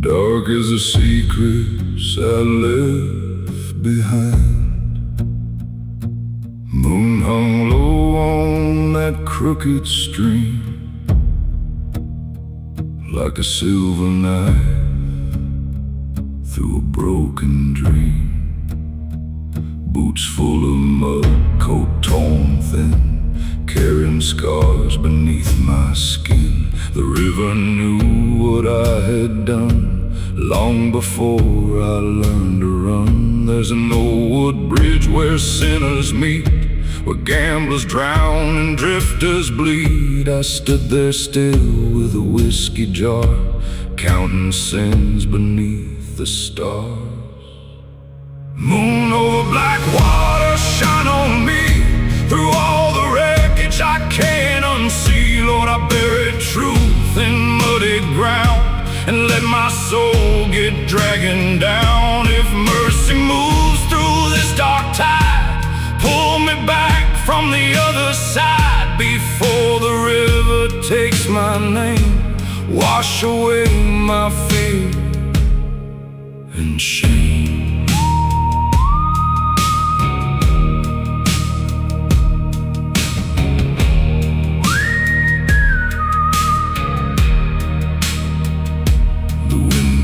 Dark as the secrets I left behind. Moon hung low on that crooked stream, like a silver knife through a broken dream. Boots full of mud, coat torn thin, carrying scars beneath my skin. The river knew what I had done long before I learned to run. There's an old wood bridge where sinners meet, where gamblers drown and drifters bleed. I stood there still with a whiskey jar, counting sins beneath the stars. Moon over black water, shine on me. Through all the wreckage I can't unsee, Lord, I buried truth in muddy ground and let my soul get dragging down. If mercy moves through this dark tide, pull me back from the other side before the river takes my name. Wash away my fear and shame.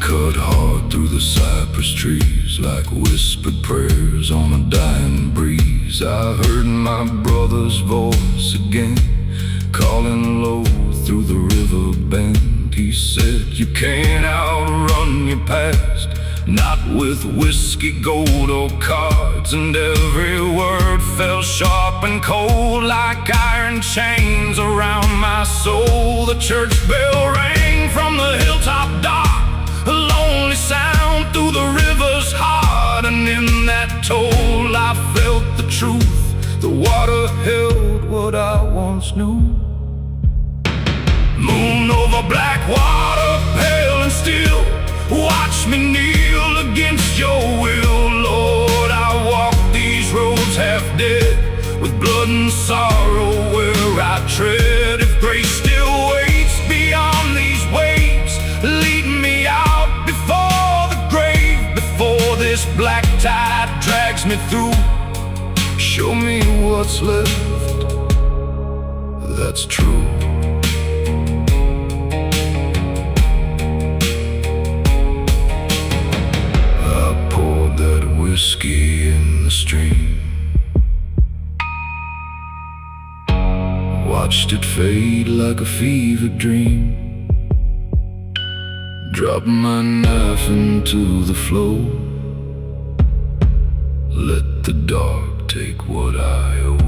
Cut hard through the cypress trees, like whispered prayers on a dying breeze. I heard my brother's voice again, calling low through the river bend. He said, you can't outrun your past, not with whiskey, gold, or cards. And every word fell sharp and cold, like iron chains around my soul. The church bell rang from the hilltop dark, a lonely sound through the river's heart. And in that toll I felt the truth. The water held what I once knew. Moon over black water, pale and still, watch me kneel against your will. Lord, I walk these roads half dead, with blood and sorrow where I tread. If grace still waits beyond these waves, lead me out before the grave, before this black tide drags me through. Show me what's left that's true. I poured that whiskey in the stream, watched it fade like a fevered dream. Drop my knife into the flow, let the dark take what I owe.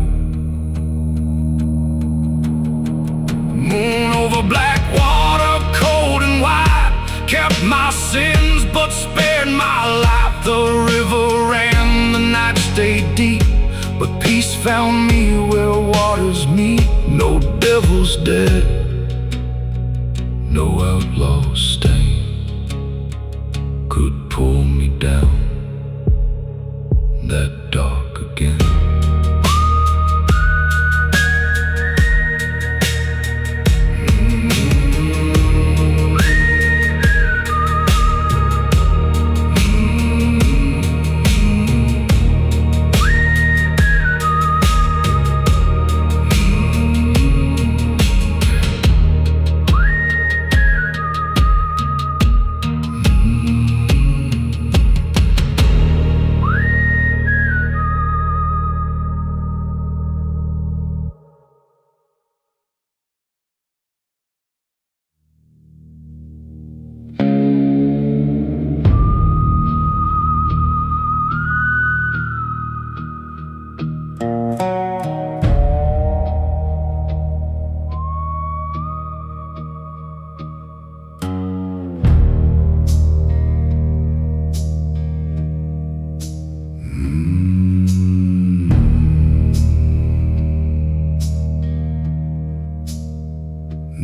Moon over black water, cold and white, kept my sins but spared my life. The river ran, the night stayed deep, but peace found me where waters meet. No devil's dead, no outlaw stain could pull me down that dark again.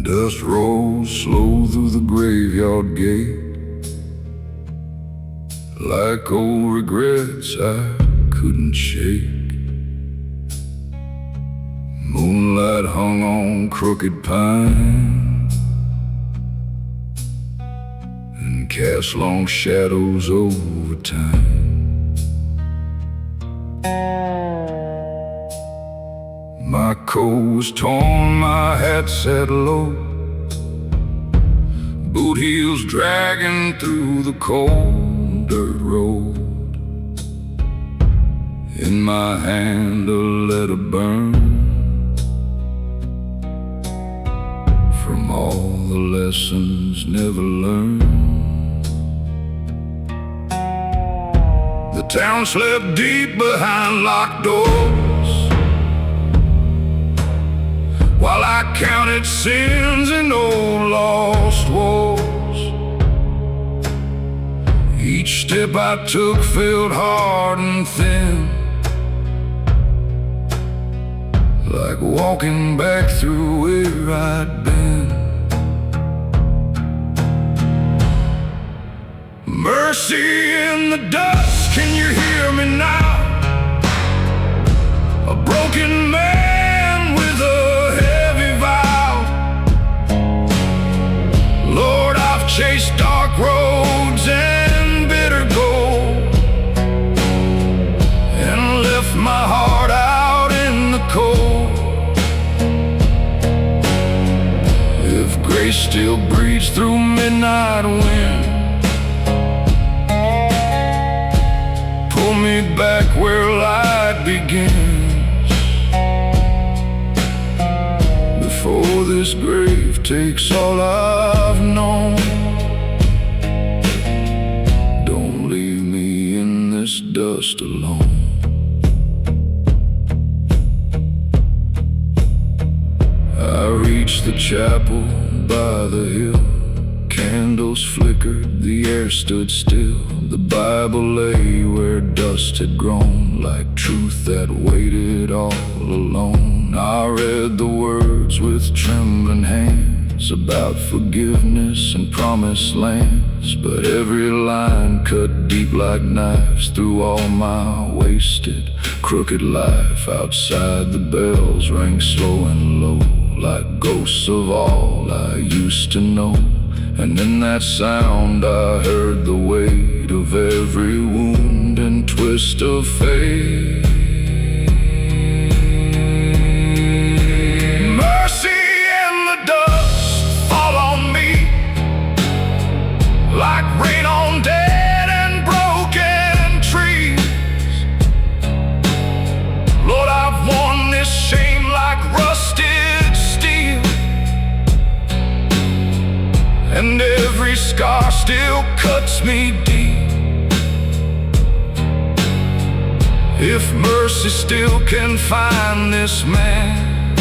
Dust rolls slow through the graveyard gate, like old regrets I couldn't shake. Moonlight hung on crooked pine and cast long shadows over time. My coat was torn, my hat set low, boot heels dragging through the cold dirt road. In my hand a letter burned from all the lessons never learned. The town slept deep behind locked doors, while I counted sins and old lost wars. Each step I took felt hard and thin, like walking back through where I'd been. Mercy in the dust, can you hear me now? A broken man with a heavy vow. Lord, I've chased dark roads and bitter gold, and left my heart out in the cold. If grace still breathes through midnight wind, pull me back where light begins, before this grave takes all I've known. Don't leave me in this dust alone. I reached the chapel by the hill. Candles flickered, the air stood still. The Bible lay where dust had grown, like truth that waited all alone. I read the words with trembling hands about forgiveness and promised lands, but every line cut deep like knives through all my wasted, crooked life. Outside the bells rang slow and low, like ghosts of all I used to know. And in that sound I heard the weight of every wound and twist of fate. Mercy in the dust, fall on me, like rain on dead and broken trees. Lord, I've worn this shame like rusted steel, and every scar still cuts me deep. If mercy still can find this man,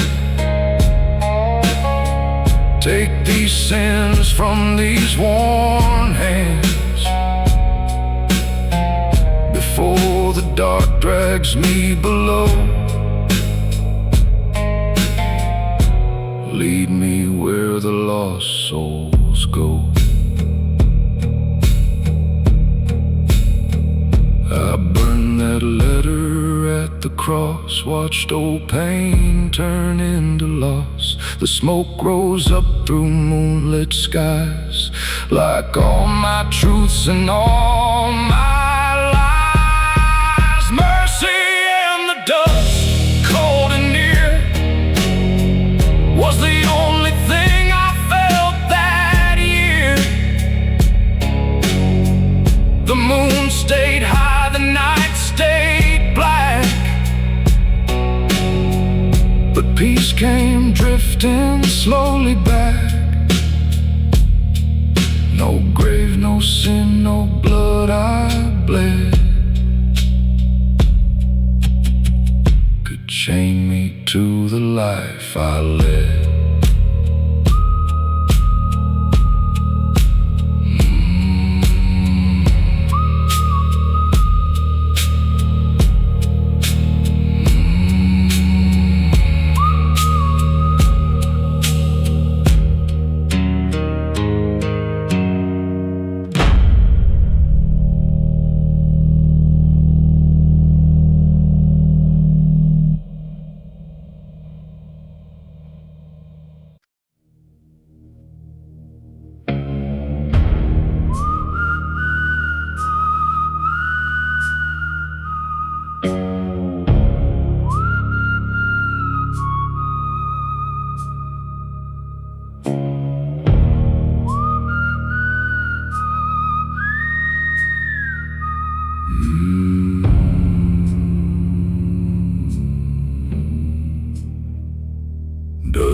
take these sins from these worn hands, before the dark drags me below. Lead me where the lost souls go. I burned that letter at the cross, watched old pain turn into loss. The smoke rose up through moonlit skies, like all my truths and all my lies. Mercy in the dust, cold and near, was the only thing I felt that year. The moon stayed high, the night stayed black, but peace came drifting slowly back. No grave, no sin, no blood I bled could chain me to the life I led.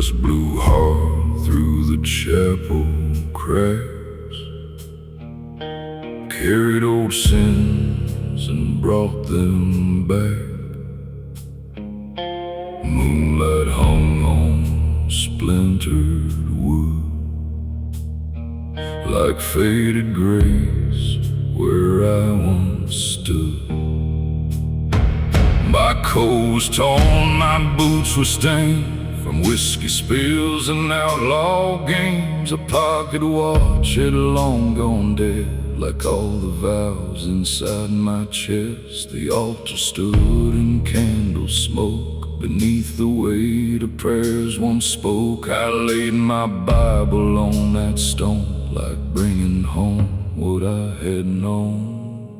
prayers blew hard through the chapel cracks, carried old sins and brought them back. Moonlight hung on splintered wood, like faded grace where I once stood. My coat was torn, my boots were stained from whiskey spills and outlaw games. A pocket watch had long gone dead, like all the vows inside my chest. The altar stood in candle smoke beneath the weight of prayers once spoke. I laid my Bible on that stone, like bringing home what I had known.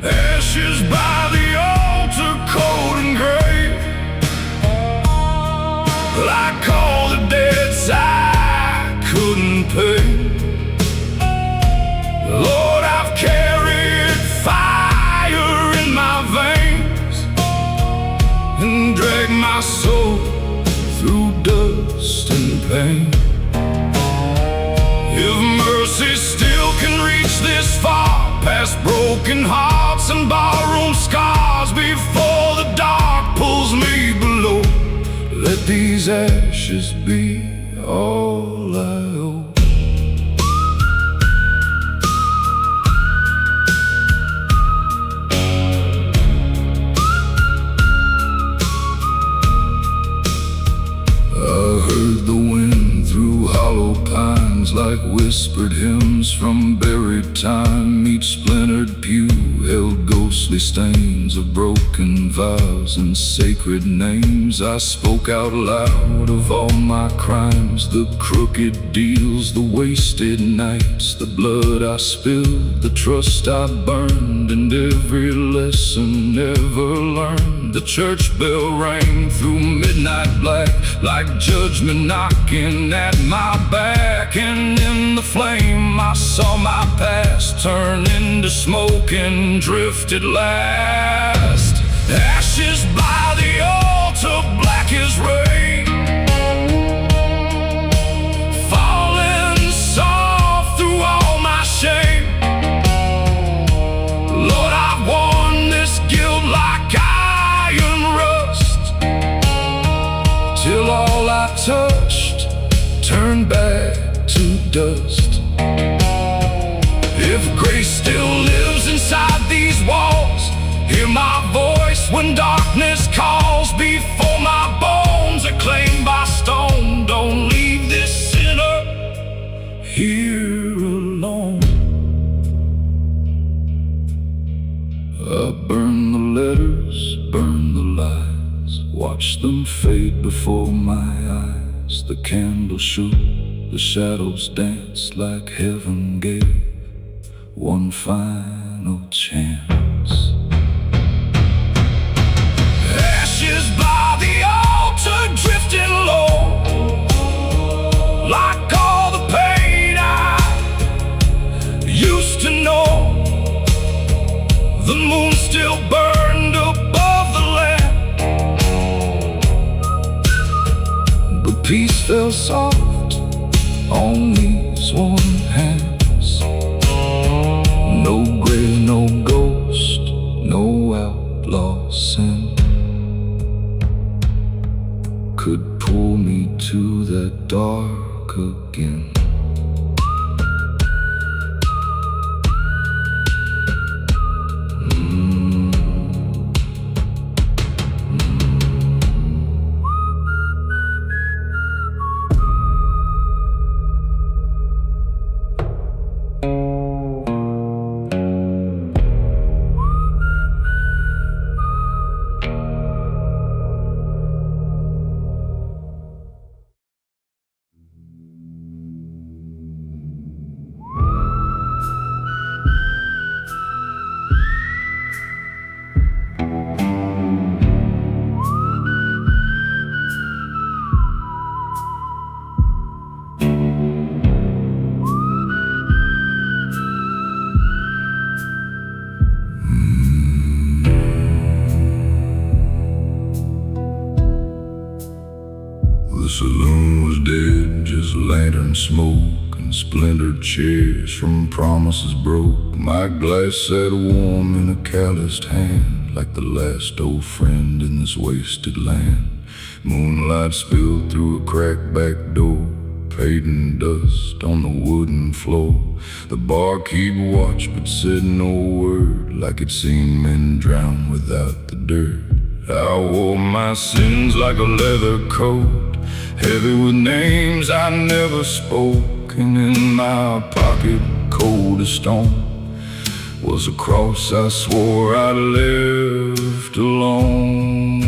Ashes by the altar, cold and gray, like all the debts I couldn't pay. Lord, I've carried fire in my veins and dragged my soul through dust and pain. If mercy still can reach this far, past broken hearts and barroom scars, before the dark pulls me below, let these ashes be all I owe. I heard the wind through hollow pines, like whispered hymns from buried time. Each splintered pew held ghostly stains of broken vows and sacred names. I spoke out loud of all my crimes, the crooked deals, the wasted nights, the blood I spilled, the trust I burned, and every lesson never learned. The church bell rang through midnight black, like judgment knocking at my back. And in the flame I saw my past turn into smoke and drifted last. Ashes by the altar, black as rain, falling soft through all my shame. Lord, I've worn this guilt like iron rust, till all I touched turned back to dust. If grace still lives inside these walls, hear my voice when darkness calls. Before my bones are claimed by stone, don't leave this sinner here alone. I burn the letters, burn the lies, watch them fade before my eyes. The candle shook, the shadows dance, like heaven gave one final chance. Ashes by the altar, drifting low, like all the pain I used to know. The moon still burned above the land, but peace fell soft on these warm hands. No grave, no ghost, no outlaw sin could pull me and smoke and splintered chairs from promises broke. My glass sat warm in a calloused hand, like the last old friend in this wasted land. Moonlight spilled through a cracked back door, painting dust on the wooden floor. The barkeep watched but said no word, like he'd seen men drown without the dirt. I wore my sins like a leather coat, heavy with names I never spoke. And in my pocket, cold as stone, was a cross I swore I'd left alone.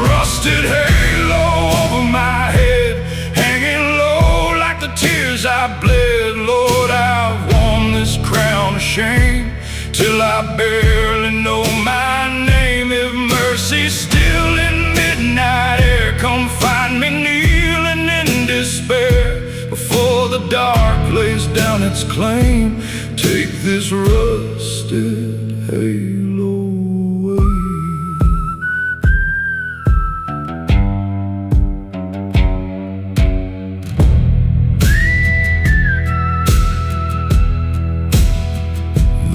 Rusted halo over my head, hanging low like the tears I bled. Lord, I've worn this crown of shame till I barely know my name. If mercy's still in midnight air, come find me kneeling in despair. Before the dark lays down its claim, take this rusted halo away.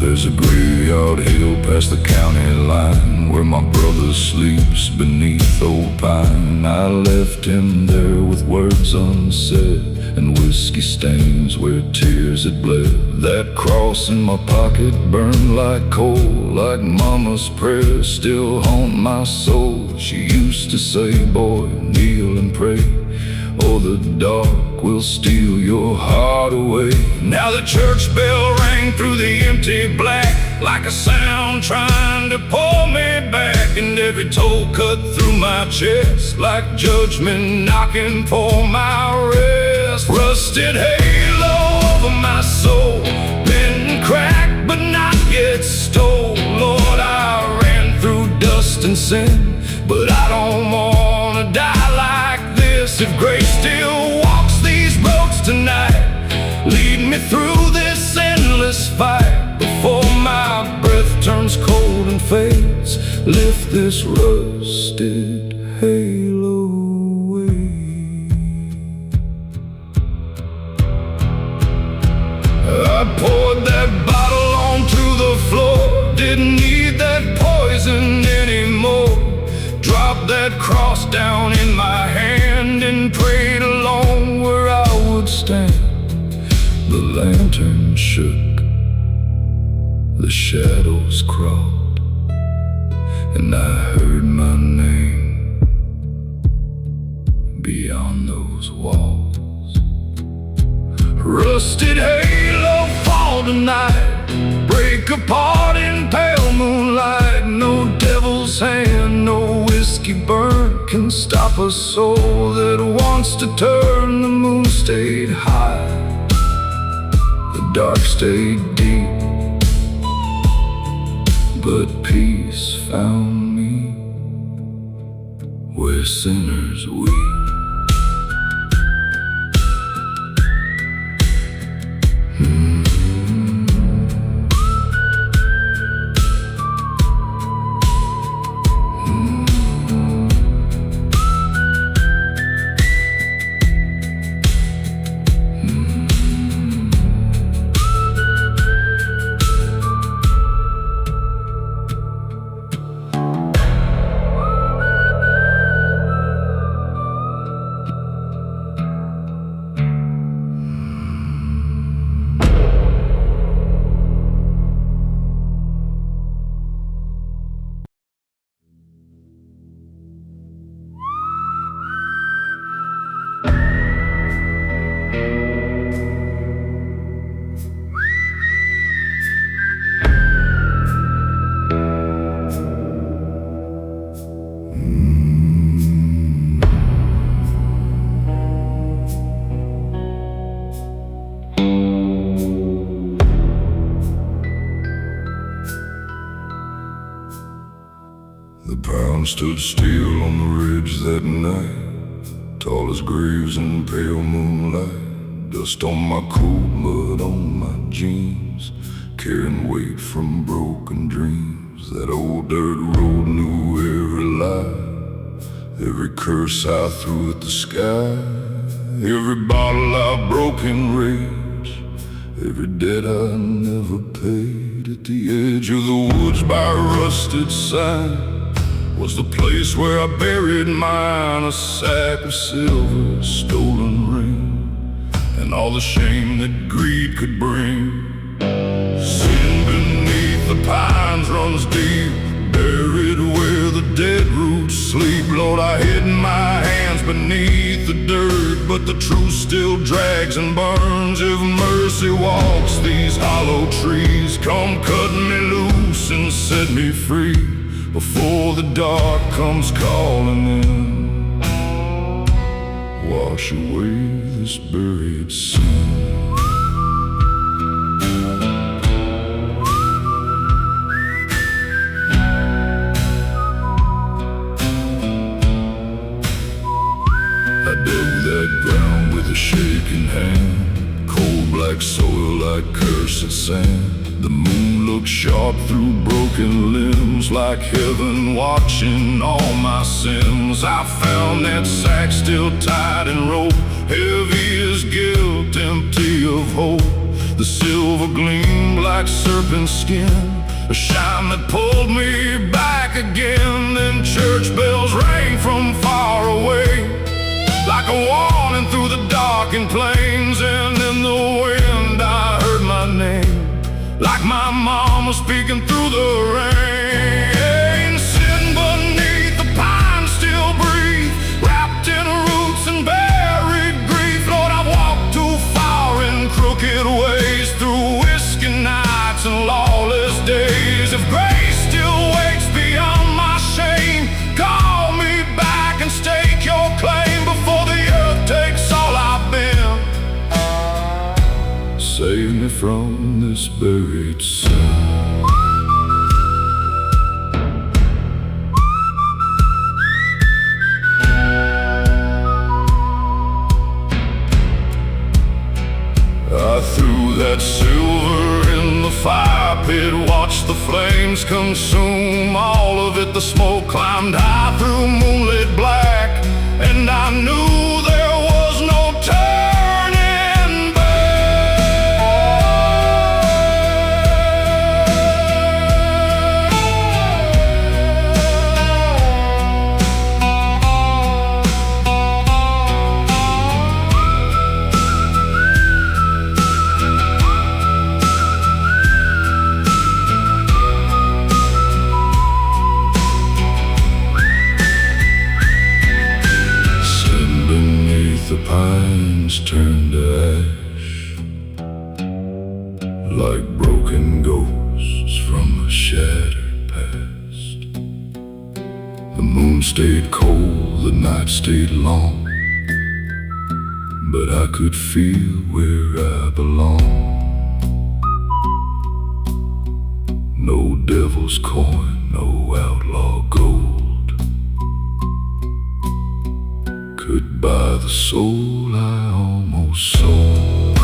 There's a graveyard hill past the county line, where my brother sleeps beneath old pine. I left him there with words unsaid, and whiskey stains where tears had bled. That cross in my pocket burned like coal, like mama's prayers still haunt my soul. She used to say, boy, kneel and pray, or the dark will steal your heart away. Now the church bell rang through the empty black, like a sound trying to pull me back. And every toe cut through my chest, like judgment knocking for my rest. Rusted halo over my soul, bent and cracked but not yet stole. Lord, I ran through dust and sin, but I don't wanna die like this. If grace still walks these roads tonight, lead me through this endless fight. Before my breath turns cold and fades, lift this rusted halo away. I poured that bottle onto the floor, didn't need that poison anymore. Dropped that cross down in my hand and prayed along where I would stand. The lantern shook, the shadows crawled, and I heard my name beyond those walls. Rusted halo, fall tonight, break apart in pale moonlight. No devil's hand, no whiskey burn can stop a soul that wants to turn. The moon stayed high, the dark stayed deep, but peace found me where sinners weep. The pound stood still on the ridge that night, tall as graves in pale moonlight. Dust on my coat, mud on my jeans, carrying weight from broken dreams. That old dirt road knew every lie, every curse I threw at the sky. Every bottle I broke in rage, every debt I never paid. At the edge of the woods by a rusted sign was the place where I buried mine. A sack of silver, a stolen ring, and all the shame that greed could bring. Sin beneath the pines runs deep, buried where the dead roots sleep. Lord, I hid my hands beneath the dirt, but the truth still drags and burns. If mercy walks these hollow trees, come cut me loose and set me free before the dark comes calling in. Wash away this buried sin. Ground with a shaking hand, cold black soil like cursed sand. The moon looked sharp through broken limbs, like heaven watching all my sins. I found that sack still tied in rope, heavy as guilt, empty of hope. The silver gleamed like serpent skin, a shine that pulled me back again. Then church bells rang from far away, like a warning through the darkened plains. And in the wind I heard my name, like my mama speaking through the rain. Sin beneath the pines still breathe, wrapped in roots and buried grief. Lord, I've walked too far in crooked ways, through whiskey nights and lawless days. If grace still waits beyond my shame, call me back and stake your claim before the earth takes all I've been. Save me from this buried sin. I threw that silver in the fire pit, watched the flames consume all of it. The smoke climbed high through moonlit black, and I knew there was no turning back. The pines turned to ash, like broken ghosts from a shattered past. The moon stayed cold, the night stayed long, but I could feel where I belong. No devil's coin, no outlaw gold could buy the soul I almost sold.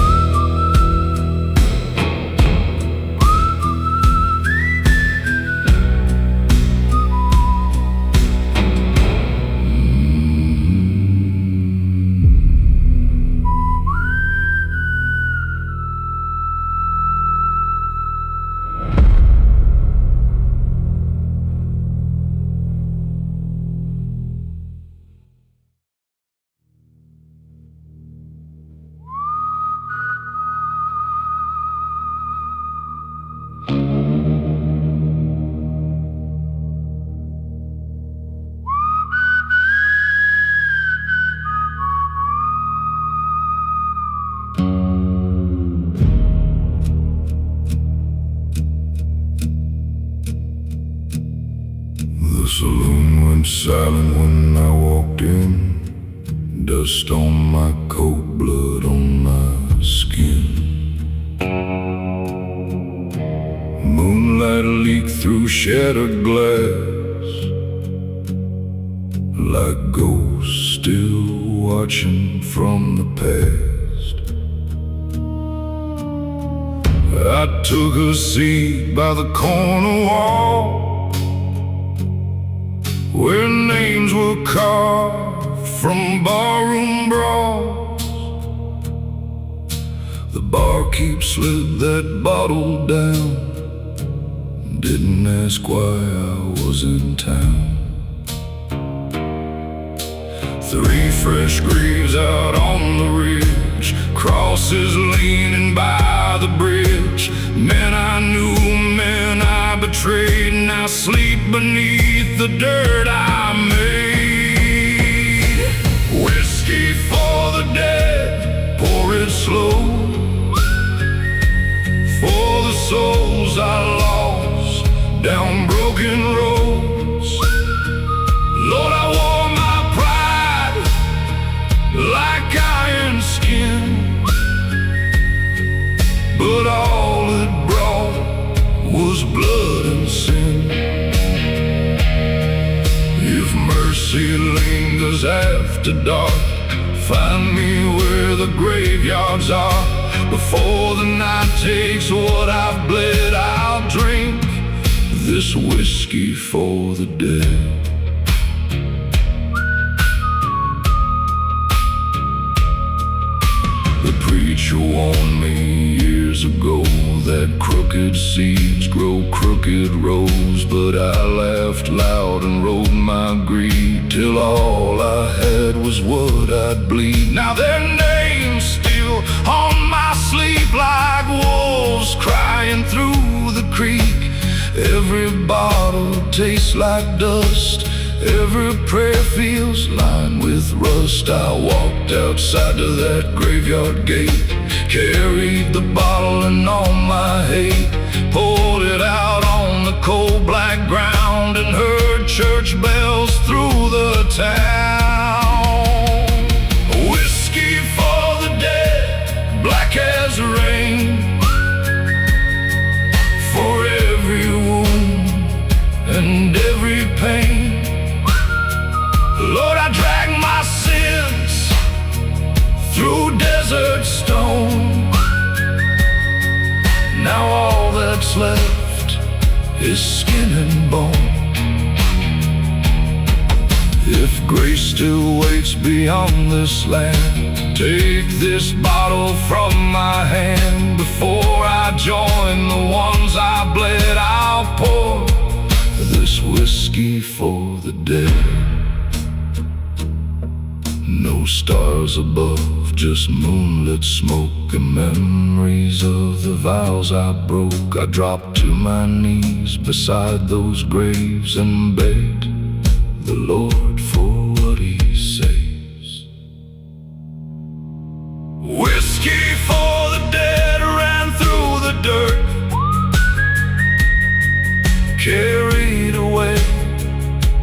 The saloon went silent when I walked in, dust on my coat, blood on my skin. Moonlight leaked through shattered glass, like ghosts still watching from the past. I took a seat by the corner wall, where names were carved from barroom brawls. The barkeep slid that bottle down, didn't ask why I was in town. 3 fresh graves out on the ridge, crosses leaning by the bridge. Men I knew, men I betrayed, now sleep beneath the dirt I made. Whiskey for the dead, pour it slow, for the souls I lost down broken roads. Lord, I wore my pride like iron skin, but all it brought was blood and sin. If mercy lingers after dark, find me where the graveyards are. Before the night takes what I've bled, I'll drink this whiskey for the dead. The preacher warned me years ago that crooked seeds grow crooked roads, but I laughed loud and rode my greed till all I had was what I'd bleed. Now their names still on my sleep like wolves crying through the creek. Every bottle tastes like dust, every prayer feels lined with rust. I walked outside to that graveyard gate, carried the bottle and all my hate, poured it out on the cold black ground, and heard church bells through the town. Whiskey for the dead, black as rain, for every wound and every pain. Lord, I drag my sins through desert stone. Now all that's left is skin and bone. If grace still waits beyond this land, take this bottle from my hand. Before I join the ones I bled, I'll pour this whiskey for the dead. No stars above, just moonlit smoke, and memories of the vows I broke. I dropped to my knees beside those graves and begged the Lord for what He saves. Whiskey for the dead ran through the dirt, carried away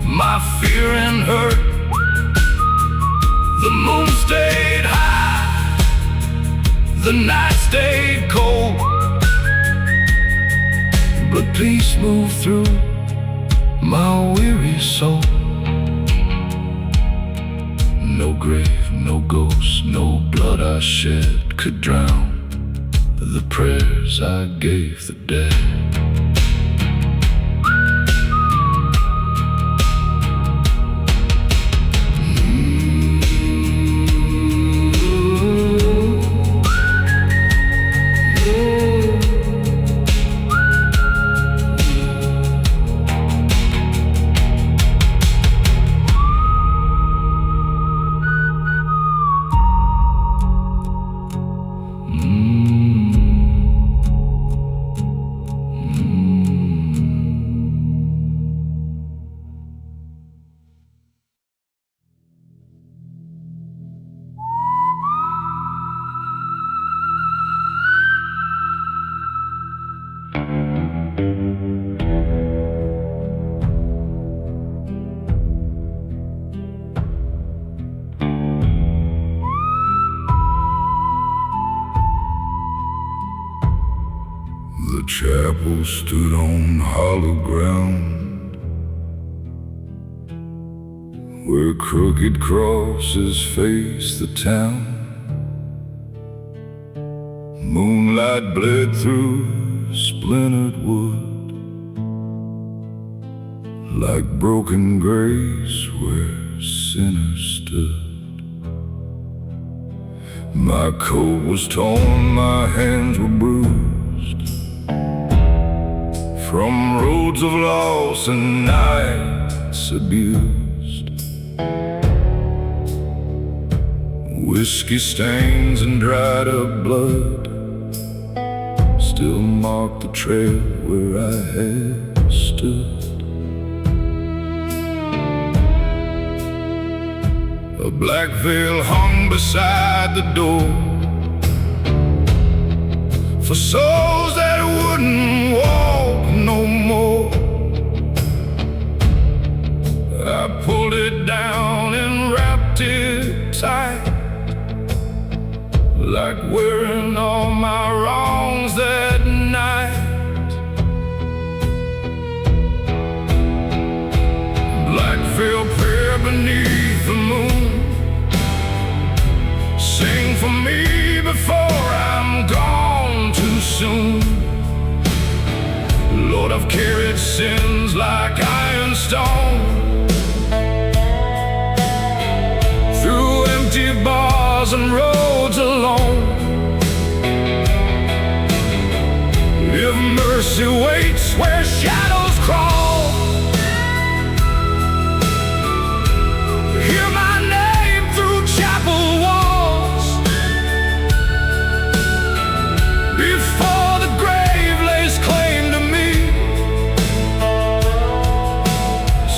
my fear and hurt. The moon stayed high, the night stayed cold, but peace moved through my weary soul. No grave, no ghost, no blood I shed could drown the prayers I gave the dead. The chapel stood on hollow ground, where crooked crosses face the town. Moonlight bled through splintered wood, like broken grace where sinners stood. My coat was torn, my hands were bruised from roads of loss and nights abused. Whiskey stains and dried up blood still mark the trail where I had stood. A black veil hung beside the door for souls that wouldn't walk no more. I pulled it down and wrapped it tight, like wearing all my wrongs that night. Black veil prayer beneath the moon, sing for me before I'm gone too soon. Lord, I've carried sins like iron stone through empty bars and roads alone. If mercy waits where shadows crawl, hear my name through chapel walls. Before the grave lays claim to me,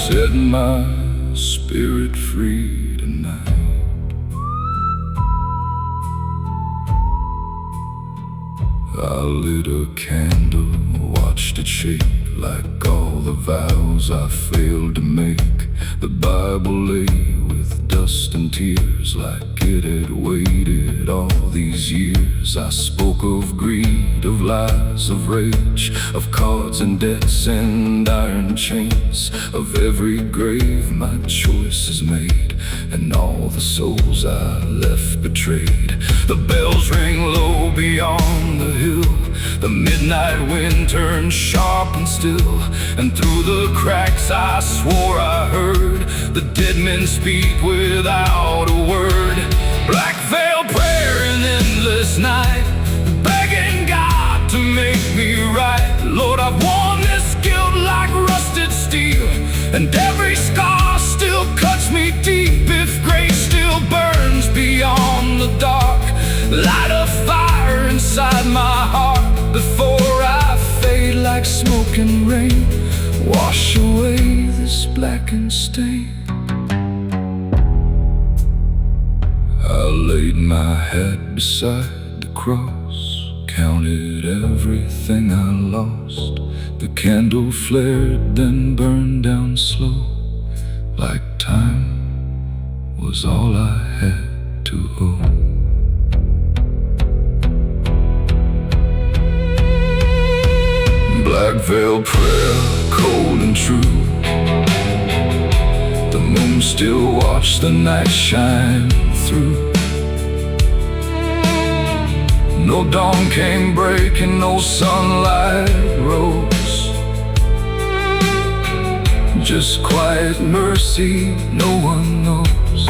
set my spirit free tonight. I lit a candle, watched it shake like all the vows I failed to make. The Bible lay with dust and tears like it had waited all these years. I spoke of greed, of lies, of rage, of cards and debts and iron chains, of every grave my choice is made, and all the souls I left betrayed. The bells ring low beyond the hill, the midnight wind turned sharp and still, and through the cracks I swore I heard the dead men speak without a word. Black veil prayer in endless night, begging God to make me right. Lord, I've worn this guilt like rusted steel, and every scar still cuts me deep. If grace still burns beyond the dark, light a fire inside my heart before I fade like smoke and rain. Wash away this blackened stain. I laid my head beside the cross, counted everything I lost. The candle flared, then burned down slow, like time was all I had to owe. Black veil prayer, cold and true. The moon still watched the night shine through. No dawn came breaking, no sunlight rose, just quiet mercy no one knows.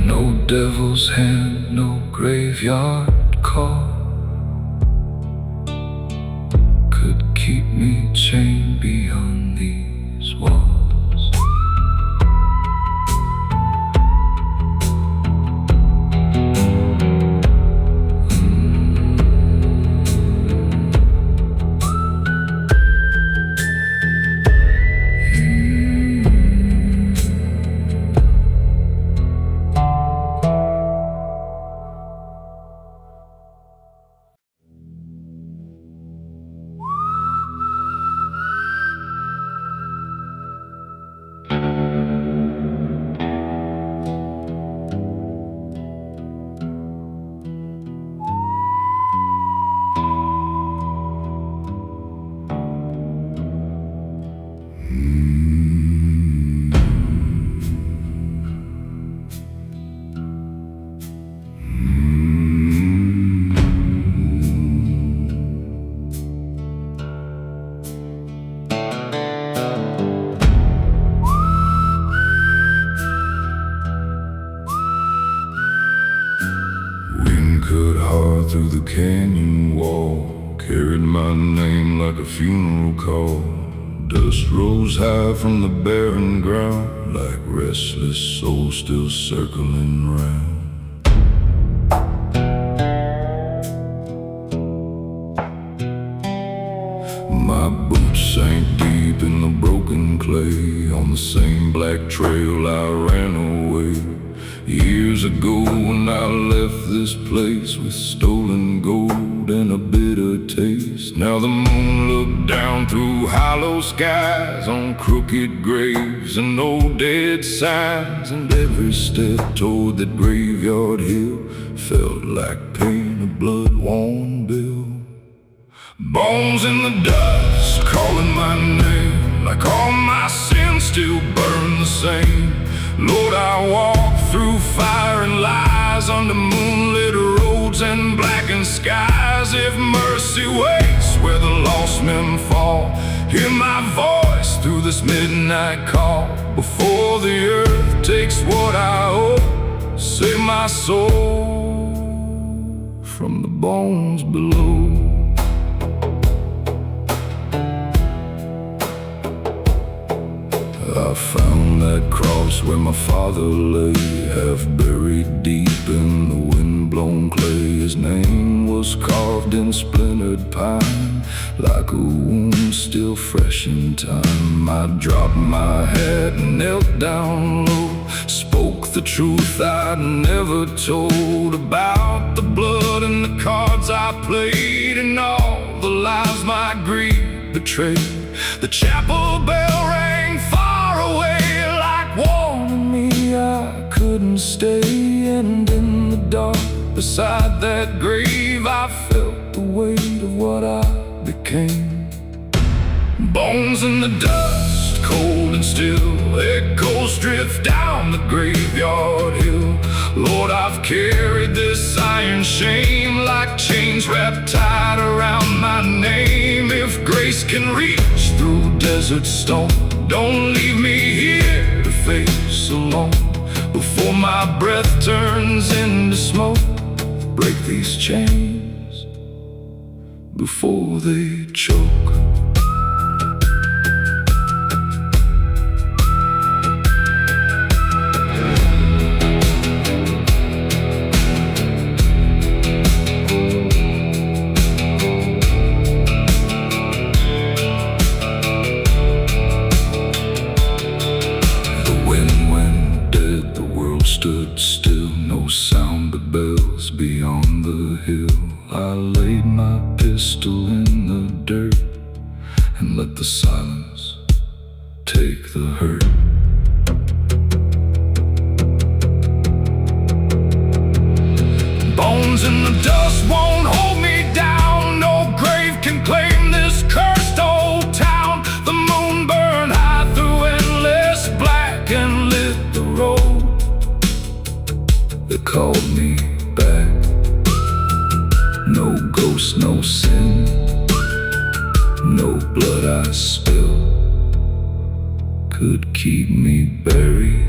No devil's hand, no graveyard call could keep me chained beyond these walls. Rain cut hard through the canyon wall, carried my name like a funeral call. Dust rose high from the barren ground, like restless souls still circling round. My boots sank deep in the broken clay, on the same black trail I ran away. Years ago when I left this place, with stolen gold and a bitter taste. Now the moon looked down through hollow skies, on crooked graves and old dead signs. And every step toward that graveyard hill felt like pain, a blood-worn bill. Bones in the dust, calling my name, like all my sins still burn the same. Lord, I walk through fire and lies, under moonlit roads and blackened skies. If mercy waits where the lost men fall, hear my voice through this midnight call. Before the earth takes what I owe, save my soul from the bones below. I found that cross where my father lay, half buried deep in the wind-blown clay. His name was carved in splintered pine, like a wound still fresh in time. I dropped my hat and knelt down low, spoke the truth I'd never told, about the blood and the cards I played, and all the lives my greed betrayed. The chapel bell rang far away, like warning me I couldn't stay. And in the dark beside that grave, I felt the weight of what I became. Bones in the dust, cold and still, echoes drift down the graveyard hill. Lord, I've carried this iron shame, like chains wrapped tight around my name. If grace can reach through desert stone, don't leave me here to face alone. Before my breath turns into smoke, break these chains before they choke. Stood still, no sound but bells beyond the hill. I laid my pistol in the dirt and let the silence take the hurt. Bones in the dust won't hold me down, no grave can claim this cursed old town. The moon burned high through endless black and lit the road. They called me back. No ghost, no sin, no blood I spilled could keep me buried